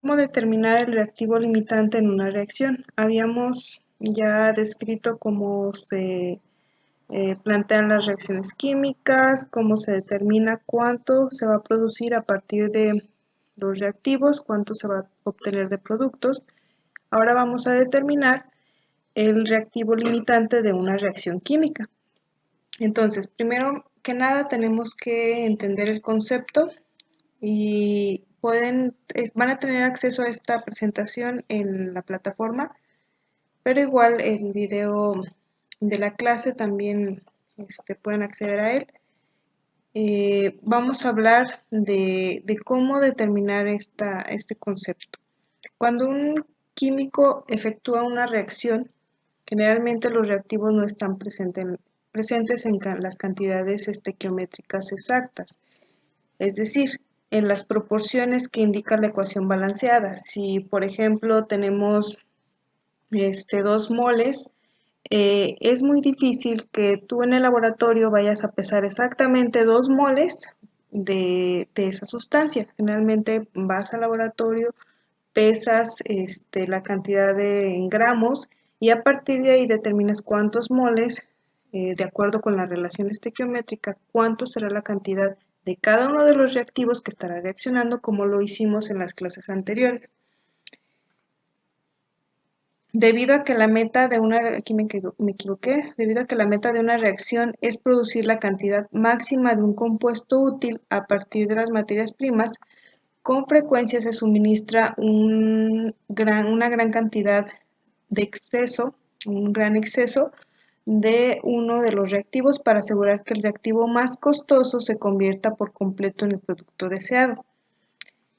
¿Cómo determinar el reactivo limitante en una reacción? Habíamos ya descrito cómo se plantean las reacciones químicas, cómo se determina cuánto se va a producir a partir de los reactivos, cuánto se va a obtener de productos. Ahora vamos a determinar el reactivo limitante de una reacción química. Entonces, primero que nada tenemos que entender el concepto y van a tener acceso a esta presentación en la plataforma, pero igual el video de la clase también pueden acceder a él. Vamos a hablar de cómo determinar este concepto. Cuando un químico efectúa una reacción, generalmente los reactivos no están presentes en las cantidades estequiométricas exactas, es decir, en las proporciones que indica la ecuación balanceada. Si, por ejemplo, tenemos 2 moles, es muy difícil que tú en el laboratorio vayas a pesar exactamente 2 moles de esa sustancia. Generalmente vas al laboratorio, pesas la cantidad en gramos y a partir de ahí determinas cuántos moles, de acuerdo con la relación estequiométrica, cuánto será la cantidad de cada uno de los reactivos que estará reaccionando, como lo hicimos en las clases anteriores. Debido a que la meta de una, aquí me equivoqué, debido a que la meta de una reacción es producir la cantidad máxima de un compuesto útil a partir de las materias primas, con frecuencia se suministra una gran cantidad de exceso, un gran exceso de uno de los reactivos para asegurar que el reactivo más costoso se convierta por completo en el producto deseado.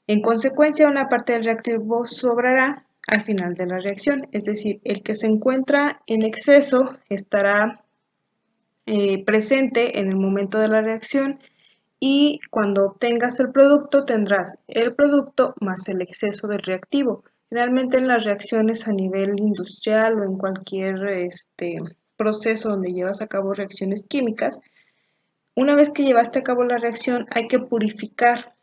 En consecuencia, una parte del reactivo sobrará al final de la reacción, es decir, el que se encuentra en exceso estará presente en el momento de la reacción y cuando obtengas el producto tendrás el producto más el exceso del reactivo. Generalmente en las reacciones a nivel industrial o en cualquier proceso donde llevas a cabo reacciones químicas, una vez que llevaste a cabo la reacción hay que purificar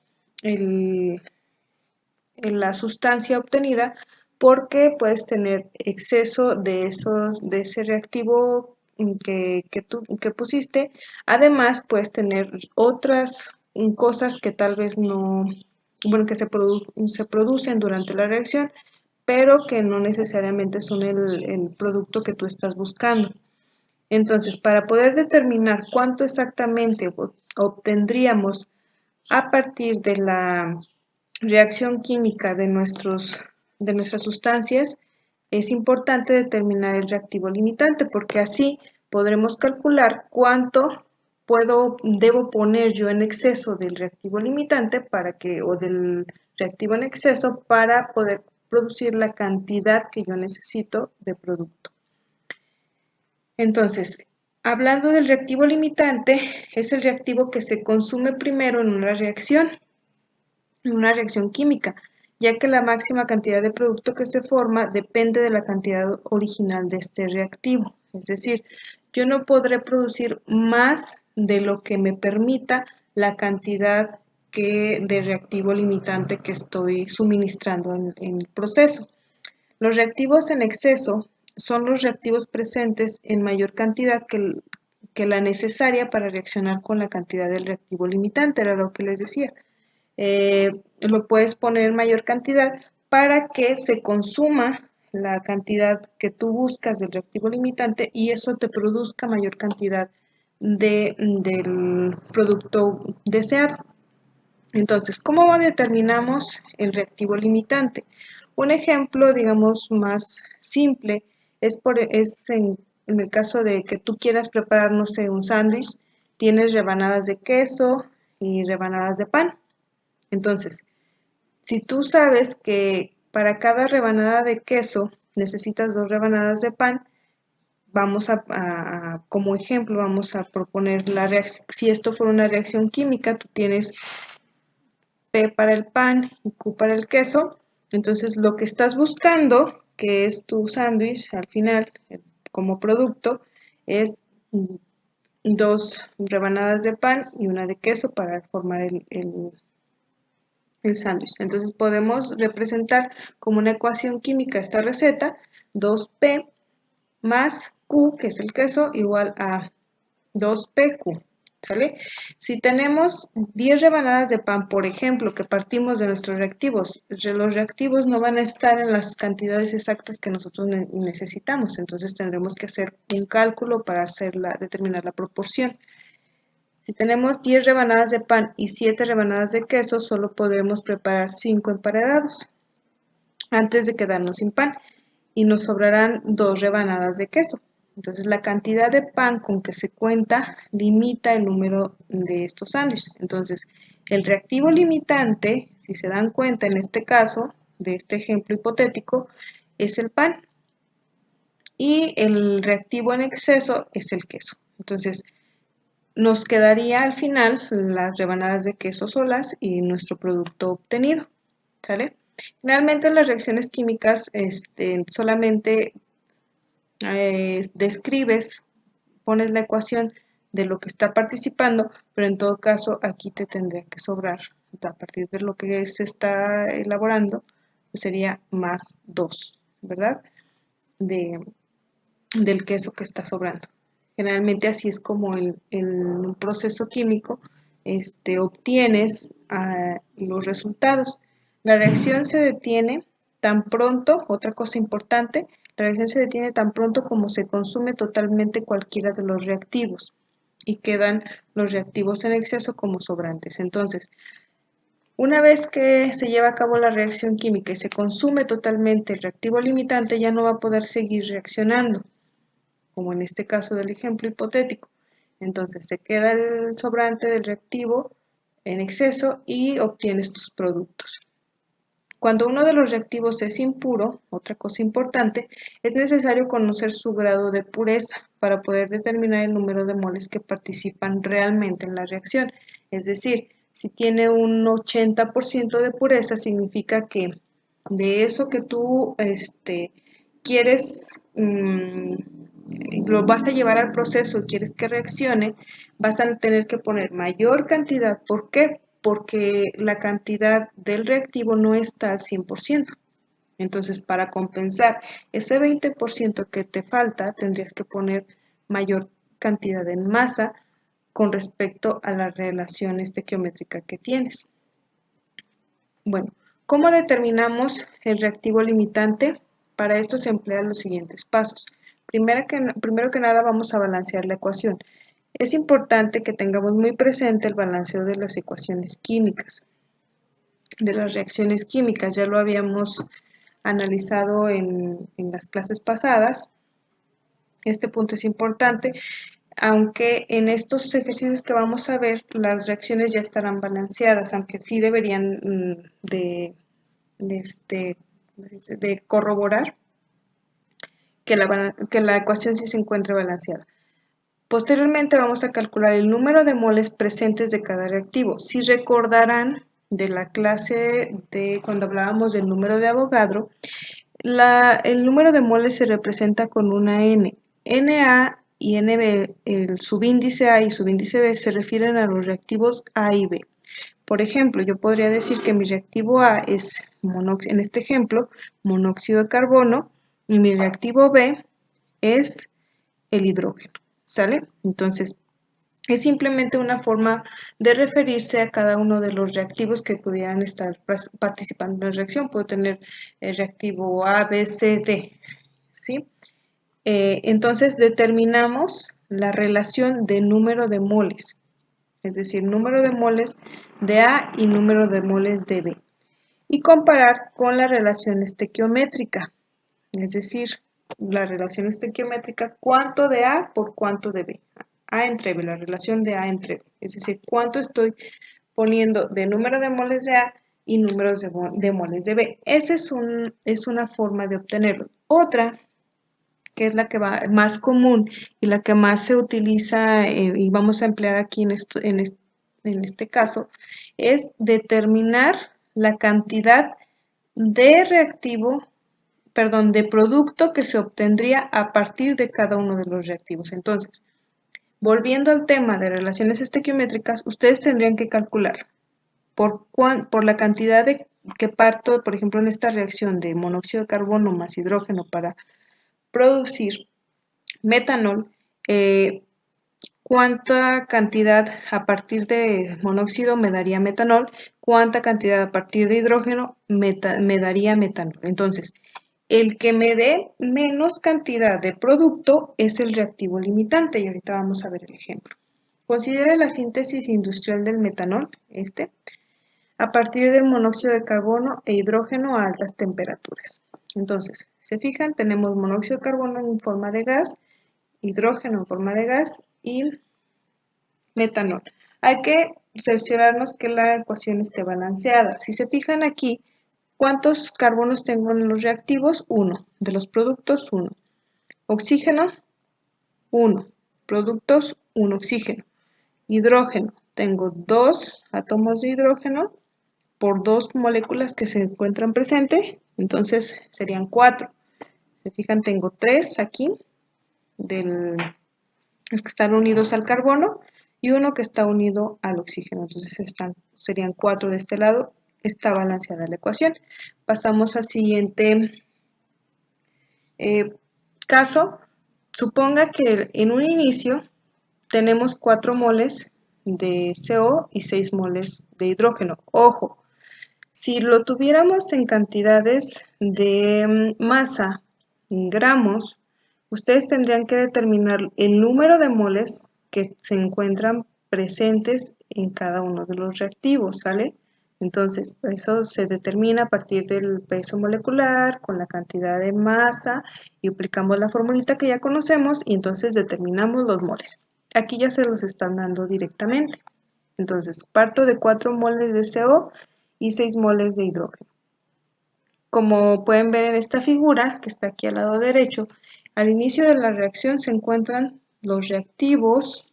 la sustancia obtenida porque puedes tener exceso de ese reactivo que pusiste. Además puedes tener otras cosas que tal vez no, bueno, que se producen durante la reacción, pero que no necesariamente son el producto que tú estás buscando. Entonces, para poder determinar cuánto exactamente obtendríamos a partir de la reacción química de nuestras sustancias, es importante determinar el reactivo limitante porque así podremos calcular cuánto debo poner yo en exceso del reactivo limitante o del reactivo en exceso para poder producir la cantidad que yo necesito de producto. Entonces, hablando del reactivo limitante, es el reactivo que se consume primero en una reacción química, ya que la máxima cantidad de producto que se forma depende de la cantidad original de este reactivo. Es decir, yo no podré producir más de lo que me permita la cantidad de reactivo limitante que estoy suministrando en el proceso. Los reactivos en exceso son los reactivos presentes en mayor cantidad que la necesaria para reaccionar con la cantidad del reactivo limitante, era lo que les decía. Lo puedes poner en mayor cantidad para que se consuma la cantidad que tú buscas del reactivo limitante y eso te produzca mayor cantidad del producto deseado. Entonces, ¿cómo determinamos el reactivo limitante? Un ejemplo, digamos, más simple es en el caso de que tú quieras preparar, no sé, un sándwich, tienes rebanadas de queso y rebanadas de pan. Entonces, si tú sabes que para cada rebanada de queso necesitas 2 rebanadas de pan, como ejemplo, vamos a proponer la reacción. Si esto fuera una reacción química, tú tienes P para el pan y Q para el queso. Entonces, lo que estás buscando, que es tu sándwich al final, como producto, es 2 rebanadas de pan y una de queso para formar el sándwich. Entonces podemos representar como una ecuación química esta receta, 2P más Q, que es el queso, igual a 2PQ. ¿Sale? Si tenemos 10 rebanadas de pan, por ejemplo, que partimos de nuestros reactivos, los reactivos no van a estar en las cantidades exactas que nosotros necesitamos, entonces tendremos que hacer un cálculo para determinar la proporción. Si tenemos 10 rebanadas de pan y 7 rebanadas de queso, solo podremos preparar 5 emparedados antes de quedarnos sin pan y nos sobrarán 2 rebanadas de queso. Entonces la cantidad de pan con que se cuenta limita el número de estos sándwiches. Entonces el reactivo limitante, si se dan cuenta en este caso, de este ejemplo hipotético, es el pan y el reactivo en exceso es el queso. Entonces nos quedaría al final las rebanadas de queso solas y nuestro producto obtenido, ¿sale? Generalmente las reacciones químicas solamente describes, pones la ecuación de lo que está participando, pero en todo caso aquí te tendría que sobrar, a partir de lo que se está elaborando, pues sería más 2, ¿verdad? Del queso que está sobrando. Generalmente así es como en un proceso químico obtienes los resultados. La reacción se detiene tan pronto, otra cosa importante, la reacción se detiene tan pronto como se consume totalmente cualquiera de los reactivos y quedan los reactivos en exceso como sobrantes. Entonces, una vez que se lleva a cabo la reacción química y se consume totalmente el reactivo limitante, ya no va a poder seguir reaccionando, como en este caso del ejemplo hipotético. Entonces se queda el sobrante del reactivo en exceso y obtienes tus productos. Cuando uno de los reactivos es impuro, otra cosa importante, es necesario conocer su grado de pureza para poder determinar el número de moles que participan realmente en la reacción. Es decir, si tiene un 80% de pureza, significa que de eso que tú quieres, lo vas a llevar al proceso y quieres que reaccione, vas a tener que poner mayor cantidad. ¿Por qué? Porque la cantidad del reactivo no está al 100%. Entonces, para compensar ese 20% que te falta, tendrías que poner mayor cantidad en masa con respecto a la relación estequiométrica que tienes. Bueno, ¿cómo determinamos el reactivo limitante? Para esto se emplean los siguientes pasos. Primero que nada vamos a balancear la ecuación. Es importante que tengamos muy presente el balanceo de las ecuaciones químicas, de las reacciones químicas. Ya lo habíamos analizado en las clases pasadas. Este punto es importante, aunque en estos ejercicios que vamos a ver, las reacciones ya estarán balanceadas, aunque sí deberían de corroborar que la ecuación sí se encuentre balanceada. Posteriormente vamos a calcular el número de moles presentes de cada reactivo. Si recordarán de la clase de cuando hablábamos del número de Avogadro, el número de moles se representa con una N. Na y Nb, el subíndice A y subíndice B se refieren a los reactivos A y B. Por ejemplo, yo podría decir que mi reactivo A es, en este ejemplo, monóxido de carbono y mi reactivo B es el hidrógeno, ¿sale? Entonces, es simplemente una forma de referirse a cada uno de los reactivos que pudieran estar participando en la reacción. Puedo tener el reactivo A, B, C, D, ¿sí? Entonces, determinamos la relación de número de moles, es decir, número de moles de A y número de moles de B, y comparar con la relación estequiométrica, es decir, la relación estequiométrica, cuánto de A por cuánto de B. A entre B, la relación de A entre B, es decir, cuánto estoy poniendo de número de moles de A y números de moles de B. Esa es una forma de obtenerlo. Otra, que es la que va más común y la que más se utiliza y vamos a emplear aquí en este caso, es determinar la cantidad de de producto que se obtendría a partir de cada uno de los reactivos. Entonces, volviendo al tema de relaciones estequiométricas, ustedes tendrían que calcular por la cantidad que parto, por ejemplo, en esta reacción de monóxido de carbono más hidrógeno para producir metanol, cuánta cantidad a partir de monóxido me daría metanol, cuánta cantidad a partir de hidrógeno me daría metanol. Entonces, el que me dé menos cantidad de producto es el reactivo limitante y ahorita vamos a ver el ejemplo. Considere la síntesis industrial del metanol, a partir del monóxido de carbono e hidrógeno a altas temperaturas. Entonces, se fijan, tenemos monóxido de carbono en forma de gas, hidrógeno en forma de gas y metanol. Hay que cerciorarnos que la ecuación esté balanceada. Si se fijan aquí, ¿cuántos carbonos tengo en los reactivos? 1. De los productos, 1. Oxígeno, 1. Productos, 1 oxígeno. Hidrógeno, tengo 2 átomos de hidrógeno por 2 moléculas que se encuentran presentes, entonces serían 4. Se fijan, tengo 3 aquí, los que están unidos al carbono, y uno que está unido al oxígeno, entonces serían 4 de este lado. Está balanceada la ecuación. Pasamos al siguiente caso. Suponga que en un inicio tenemos 4 moles de CO y 6 moles de hidrógeno. Ojo, si lo tuviéramos en cantidades de masa, en gramos, ustedes tendrían que determinar el número de moles que se encuentran presentes en cada uno de los reactivos, ¿sale? Entonces, eso se determina a partir del peso molecular, con la cantidad de masa, y aplicamos la formulita que ya conocemos, y entonces determinamos los moles. Aquí ya se los están dando directamente. Entonces, parto de 4 moles de CO y 6 moles de hidrógeno. Como pueden ver en esta figura, que está aquí al lado derecho, al inicio de la reacción se encuentran los reactivos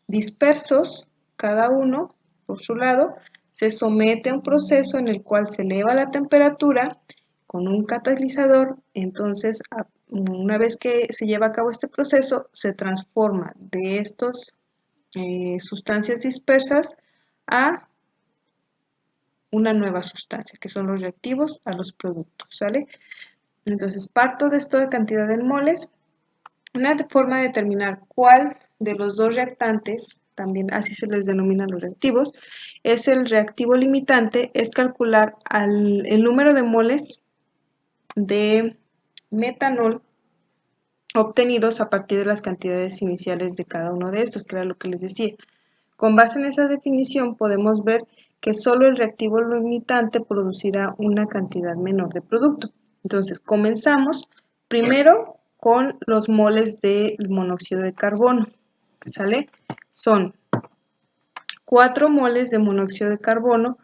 dispersos, cada uno por su lado, se somete a un proceso en el cual se eleva la temperatura con un catalizador. Entonces, una vez que se lleva a cabo este proceso, se transforma de estas sustancias dispersas a una nueva sustancia, que son los reactivos a los productos, ¿sale? Entonces, parto de esto de cantidad en moles. Una forma de determinar cuál de los dos reactantes, también así se les denominan los reactivos, es el reactivo limitante, es calcular el número de moles de metanol obtenidos a partir de las cantidades iniciales de cada uno de estos, que era lo que les decía. Con base en esa definición podemos ver que solo el reactivo limitante producirá una cantidad menor de producto. Entonces, comenzamos primero con los moles de monóxido de carbono, ¿sale? Son 4 moles de monóxido de carbono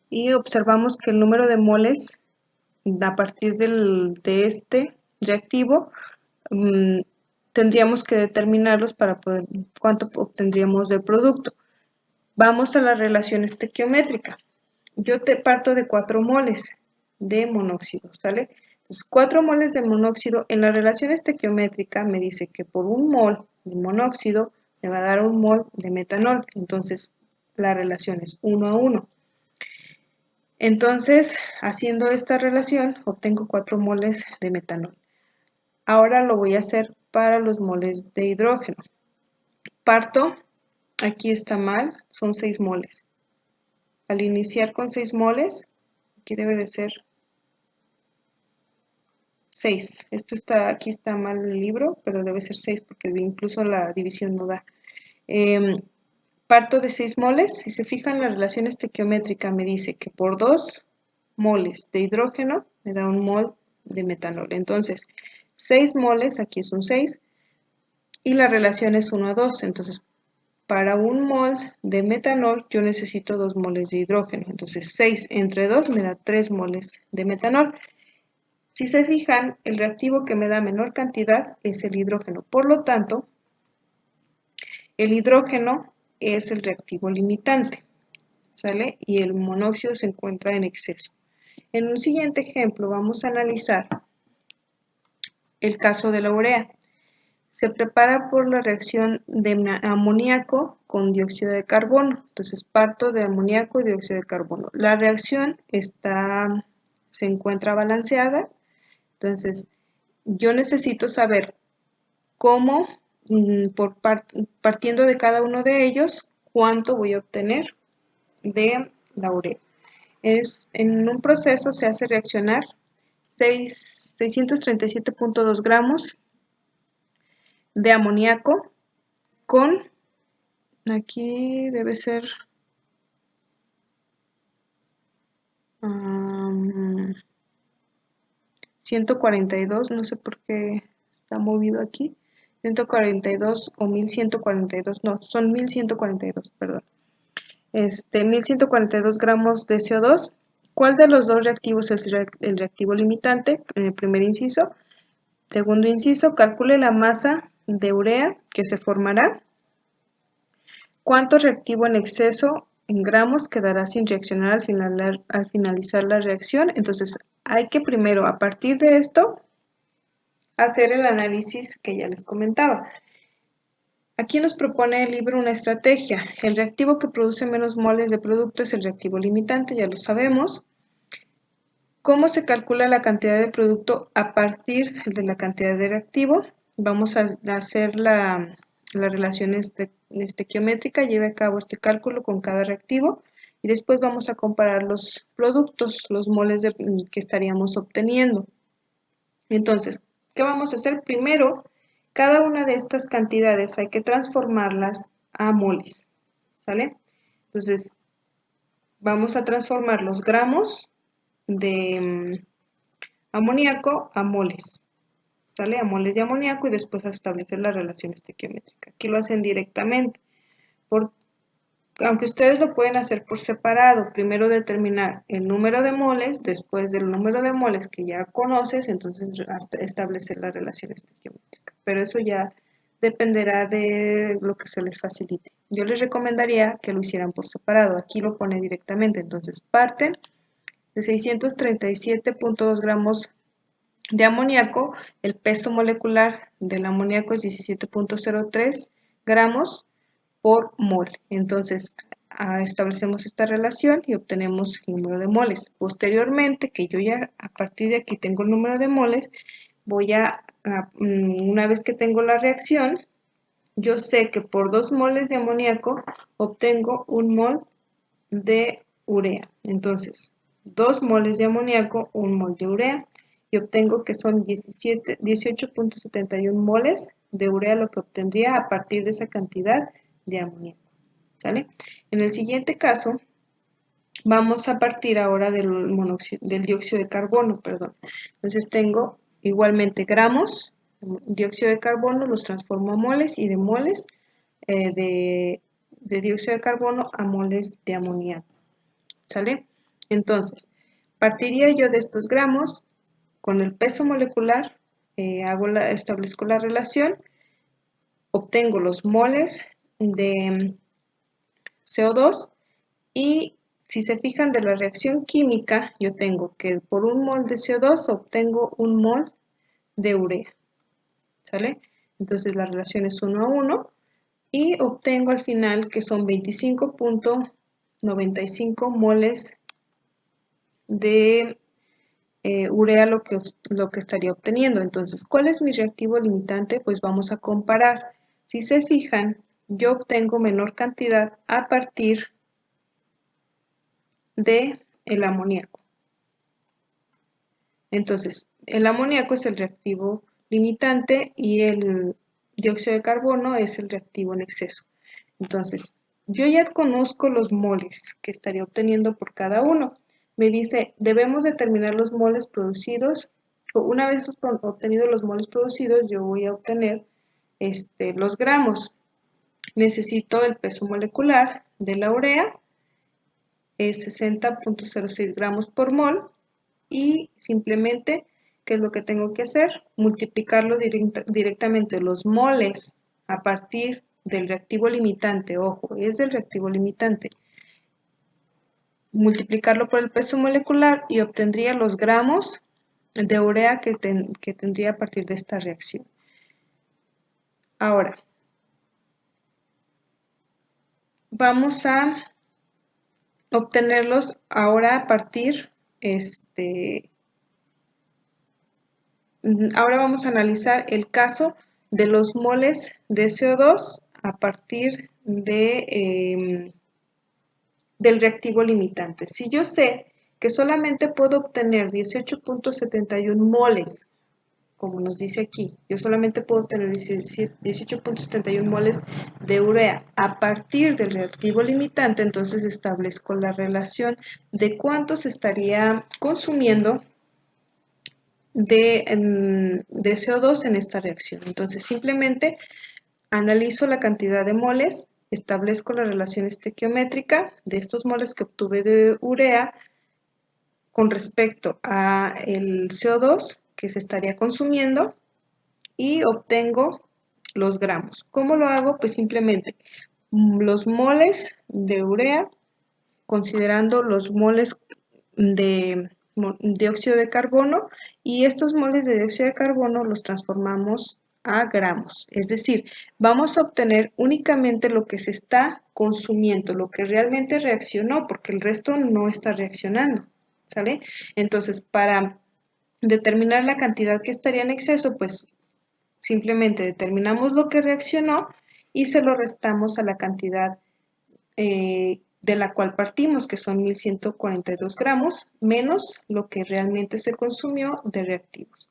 y observamos que el número de moles a partir de este reactivo tendríamos que determinarlos para poder cuánto obtendríamos de producto. Vamos a la relación estequiométrica. Yo te parto de 4 moles de monóxido, ¿sale? Entonces, 4 moles de monóxido en la relación estequiométrica me dice que por un mol de monóxido me va a dar un mol de metanol. Entonces, la relación es 1 a 1. Entonces, haciendo esta relación, obtengo 4 moles de metanol. Ahora lo voy a hacer para los moles de hidrógeno. Parto, aquí está mal, son 6 moles. Al iniciar con 6 moles, aquí debe de ser 6. Aquí está mal el libro, pero debe ser 6 porque incluso la división no da. Parto de 6 moles. Si se fijan, la relación estequiométrica me dice que por 2 moles de hidrógeno me da un mol de metanol. Entonces, 6 moles, aquí es un 6, y la relación es 1 a 2. Entonces, para un mol de metanol yo necesito 2 moles de hidrógeno. Entonces 6 entre 2 me da 3 moles de metanol. Si se fijan, el reactivo que me da menor cantidad es el hidrógeno. Por lo tanto, el hidrógeno es el reactivo limitante, ¿sale? Y el monóxido se encuentra en exceso. En un siguiente ejemplo vamos a analizar el caso de la urea. se prepara por la reacción de amoníaco con dióxido de carbono. Entonces parto de amoníaco y dióxido de carbono. La reacción se encuentra balanceada. Entonces yo necesito saber cómo, partiendo de cada uno de ellos, cuánto voy a obtener de la urea. En un proceso se hace reaccionar 637.2 gramos de amoníaco con, aquí debe ser 142, no sé por qué está movido aquí, 142 o 1142, no, son 1142, perdón. 1142 gramos de CO2. ¿Cuál de los dos reactivos es el reactivo limitante? En el primer inciso. Segundo inciso, calcule la masa de urea que se formará. ¿Cuánto reactivo en exceso en gramos quedará sin reaccionar al finalizar la reacción? Entonces, hay que primero, a partir de esto, hacer el análisis que ya les comentaba. Aquí nos propone el libro una estrategia. El reactivo que produce menos moles de producto es el reactivo limitante, ya lo sabemos. ¿Cómo se calcula la cantidad de producto a partir de la cantidad de reactivo? Vamos a hacer la relación estequiométrica, lleve a cabo este cálculo con cada reactivo y después vamos a comparar los productos, los moles que estaríamos obteniendo. Entonces, ¿qué vamos a hacer? Primero, cada una de estas cantidades hay que transformarlas a moles, ¿sale? Entonces, vamos a transformar los gramos de amoníaco a moles, ¿sale? A moles de amoníaco y después a establecer la relación estequiométrica. Aquí lo hacen directamente, aunque ustedes lo pueden hacer por separado, primero determinar el número de moles, después del número de moles que ya conoces, entonces hasta establecer la relación estequiométrica. Pero eso ya dependerá de lo que se les facilite. Yo les recomendaría que lo hicieran por separado, aquí lo pone directamente, entonces parten de 637.2 gramos de amoníaco, el peso molecular del amoníaco es 17.03 gramos por mol. Entonces, establecemos esta relación y obtenemos el número de moles. Posteriormente, que yo ya a partir de aquí tengo el número de moles, voy una vez que tengo la reacción, yo sé que por 2 moles de amoníaco obtengo 1 mol de urea. Entonces, 2 moles de amoníaco, 1 mol de urea, y obtengo que son 18.71 moles de urea lo que obtendría a partir de esa cantidad de amoníaco. ¿Sale? En el siguiente caso, vamos a partir ahora del dióxido de carbono, perdón. Entonces tengo igualmente gramos, dióxido de carbono, los transformo a moles y de moles de dióxido de carbono a moles de amoníaco. ¿Sale? Entonces, partiría yo de estos gramos con el peso molecular, establezco la relación, obtengo los moles de CO2 y si se fijan de la reacción química, yo tengo que por 1 mol de CO2 obtengo 1 mol de urea. ¿Sale? Entonces la relación es 1 a 1 y obtengo al final que son 25.95 moles de urea lo que estaría obteniendo. Entonces, ¿cuál es mi reactivo limitante? Pues vamos a comparar. Si se fijan, yo obtengo menor cantidad a partir de el amoníaco. Entonces, el amoníaco es el reactivo limitante y el dióxido de carbono es el reactivo en exceso. Entonces, yo ya conozco los moles que estaría obteniendo por cada uno. Me dice, debemos determinar los moles producidos. Una vez obtenidos los moles producidos, yo voy a obtener los gramos. Necesito el peso molecular de la urea, es 60.06 gramos por mol, y simplemente, ¿qué es lo que tengo que hacer? Multiplicarlo directamente los moles a partir del reactivo limitante, ojo, es del reactivo limitante, multiplicarlo por el peso molecular y obtendría los gramos de urea que tendría a partir de esta reacción. Ahora, vamos a obtenerlos ahora a partir, ahora vamos a analizar el caso de los moles de CO2 a partir del reactivo limitante. Si yo sé que solamente puedo obtener 18.71 moles, como nos dice aquí, yo solamente puedo obtener 18.71 moles de urea a partir del reactivo limitante, entonces establezco la relación de cuánto se estaría consumiendo de CO2 en esta reacción. Entonces simplemente analizo la cantidad de moles, establezco la relación estequiométrica de estos moles que obtuve de urea con respecto a el CO2 que se estaría consumiendo y obtengo los gramos. ¿Cómo lo hago? Pues simplemente los moles de urea, considerando los moles de dióxido de carbono, y estos moles de dióxido de carbono los transformamos a gramos. Es decir, vamos a obtener únicamente lo que se está consumiendo, lo que realmente reaccionó, porque el resto no está reaccionando, ¿sale? Entonces, para determinar la cantidad que estaría en exceso, pues simplemente determinamos lo que reaccionó y se lo restamos a la cantidad de la cual partimos, que son 1142 gramos, menos lo que realmente se consumió de reactivos.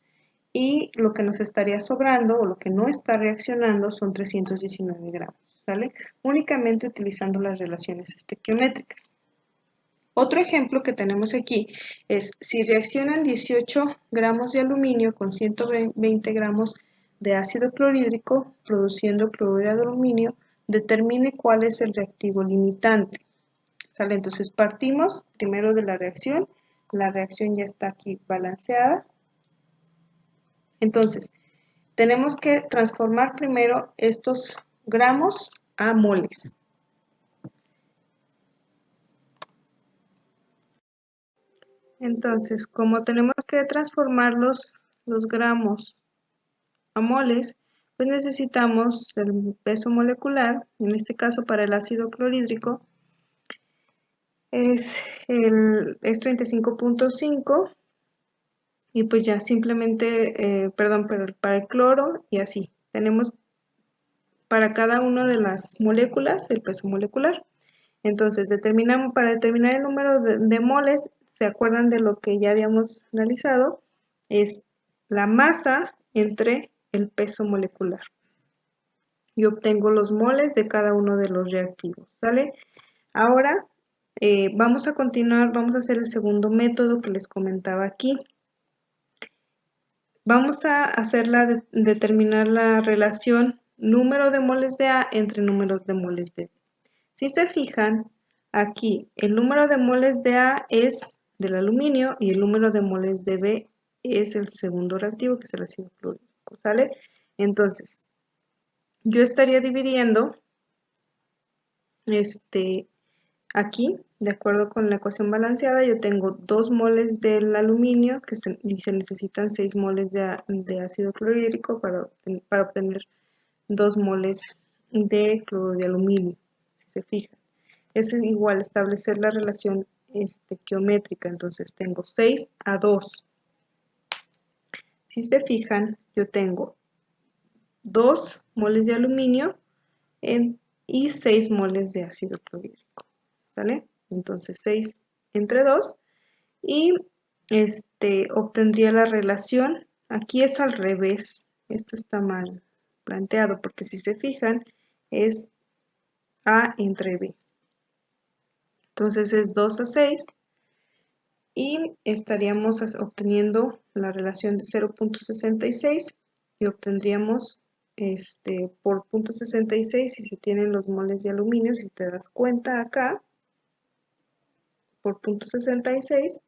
Y lo que nos estaría sobrando o lo que no está reaccionando son 319 gramos, ¿sale? Únicamente utilizando las relaciones estequiométricas. Otro ejemplo que tenemos aquí es si reaccionan 18 gramos de aluminio con 120 gramos de ácido clorhídrico produciendo cloruro de aluminio, determine cuál es el reactivo limitante. ¿Sale? Entonces partimos primero de la reacción ya está aquí balanceada. Entonces, tenemos que transformar primero estos gramos a moles. Entonces, como tenemos que transformar los gramos a moles, pues necesitamos el peso molecular, en este caso para el ácido clorhídrico es 35.5 y pues ya simplemente, perdón, pero para el cloro y así. Tenemos para cada una de las moléculas el peso molecular. Entonces, para determinar el número de moles, ¿se acuerdan de lo que ya habíamos analizado? Es la masa entre el peso molecular. Y obtengo los moles de cada uno de los reactivos, ¿sale? Ahora vamos a continuar, vamos a hacer el segundo método que les comentaba aquí. Vamos a determinar la relación número de moles de A entre números de moles de B. Si se fijan, aquí el número de moles de A es del aluminio y el número de moles de B es el segundo reactivo, que es el ácido clorhídrico, ¿sale? Entonces, yo estaría dividiendo aquí, de acuerdo con la ecuación balanceada, yo tengo 2 moles del aluminio y se necesitan 6 moles de ácido clorhídrico para obtener 2 moles de cloruro de aluminio, si se fijan. Es igual establecer la relación estequiométrica, entonces tengo 6 a 2. Si se fijan, yo tengo 2 moles de aluminio y 6 moles de ácido clorhídrico, ¿sale? Entonces 6 entre 2 y obtendría la relación, aquí es al revés, esto está mal planteado porque si se fijan es A entre B. Entonces es 2 a 6 y estaríamos obteniendo la relación de 0.66 y obtendríamos por 0.66 si se tienen los moles de aluminio, si te das cuenta acá, por 0.66.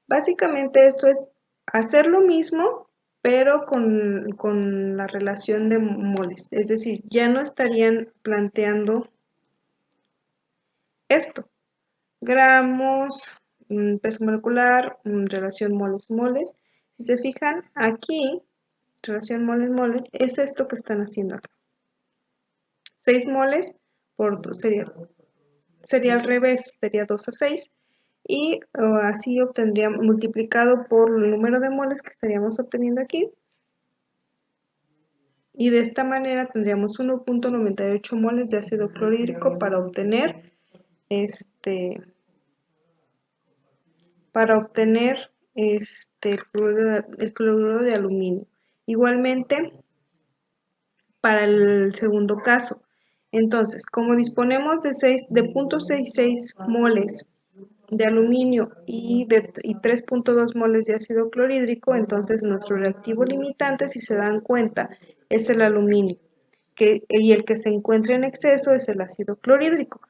Básicamente esto es hacer lo mismo, pero con la relación de moles. Es decir, ya no estarían planteando esto. Gramos, peso molecular, relación moles-moles. Si se fijan, aquí, relación moles-moles, es esto que están haciendo acá. 6 moles por 2 sería al revés, sería 2 a 6. Y así obtendríamos, multiplicado por el número de moles que estaríamos obteniendo aquí. Y de esta manera tendríamos 1.98 moles de ácido clorhídrico para obtener el cloruro de aluminio. Igualmente para el segundo caso. Entonces, como disponemos de 0.66 moles de aluminio y 3.2 moles de ácido clorhídrico, entonces nuestro reactivo limitante, si se dan cuenta, es el aluminio, y el que se encuentra en exceso es el ácido clorhídrico.